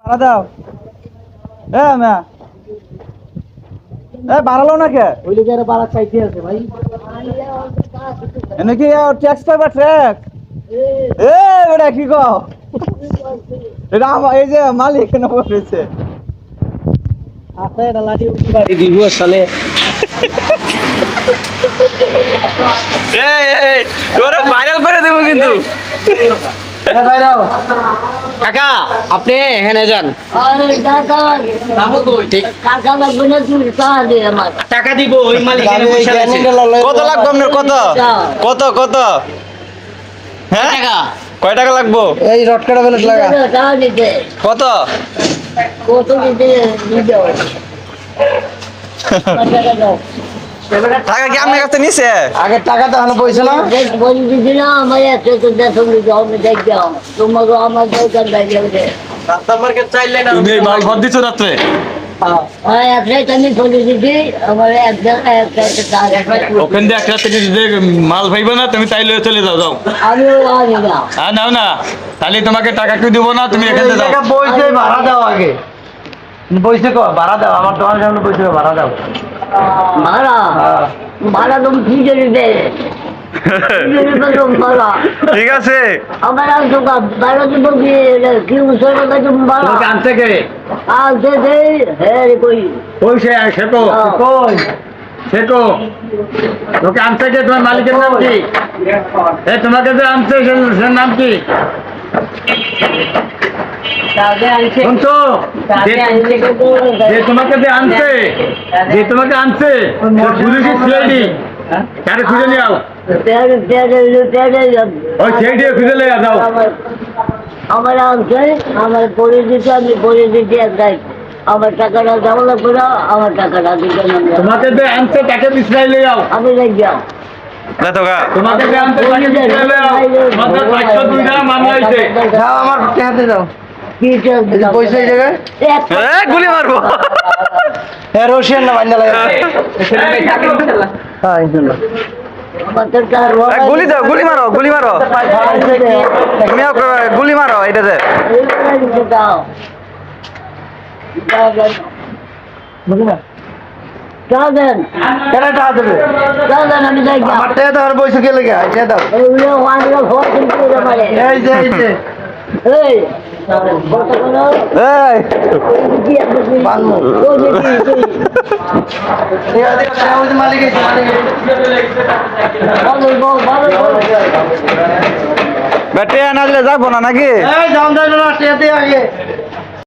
ভাড়া দাও। মা বাড়ালো না কে? ওই লোকের বাড়া চাইতে আছে ভাই। এনে কি ট্যাক্স পাইবা ট্র্যাক? বেটা কি কও? এটা এই যে মালিক কেন বলেছে? আছে এটা লাঠি উঠি বাড়ি দিব আসলে। তোরা ভাইরাল করে দেব কিন্তু। কাকা আপনি এখানে যান। টাকা দিব ওই মালিকের পয়সা আছে। কত লাগবে আপনার? কত কত কত? হ্যাঁ টাকা কয় টাকা লাগবো? এই রড কাটা বেলেট লাগা। কত? টাকা কি আপনার কাছে নিছে? আগে টাকা তো এখনো পয়সা না। তুমি এই মাল ভর দিছো রাত্রে? ওখান দিয়ে এক রাত্রে মাল পাইবো না, তুমি তাই লয়ে চলে যাও। যাও নাও না, তাহলে তোমাকে টাকা কেউ দিব না, তুমি এখান থেকে যাও। পয়সা ভাড়া দাও আগে। পয়সা কো ভাড়া দাও, আমার তোমার সামনে পয়সা ভাড়া দাও। ভাড়া তুমি কি করে দেয়? ঠিক আছে। আমার ভাড়া দিব কি ভাড়া আনতে কে? আনতে দেয়। হ্যাঁ রে কই পয়সা সেটো কই সেটো তোকে আনতে কে? তোমার মালিকের নাম কি? তোমাকে যে আনছে সে নাম কি? শুনছো? যে তোমাকে যে আনছে, পুলিশ সিআইডি তারে খুঁজে নিয়ে আও। ওই সিআইডি খুঁজে নিয়ে যাও। আমার আনছে, আমার পরিচিত, আমি পরিচিতি একটাই। আমার টাকাটা দেওয়া লাগবে না, আমার টাকাটা দিতে না। তোমাকে যে আনছে তাকে বিশ্রাই লিয়ে যাও। আমি যাও তোমাকে যে আনছে তাকে বিশ্রাই লিয়ে যাও। মাত্র 502 টাকা মামলা হয়েছে। যাও আমার হাতে দাও। পয়সা এই জায়গায় গুলি মারবো। রশিয়ান না মাইনা লাগে। হ্যাঁ ইনশাআল্লাহ। গুলি দাও, গুলি মারো, গুলি মারো, তুমিও গুলি মারো এটাতে। আমি যাই আমার টাকা দাও, আর পয়সা কে লেগে দাও। এই যে এই মালিক বেটে না দিলে যাবো না নাকি? আগে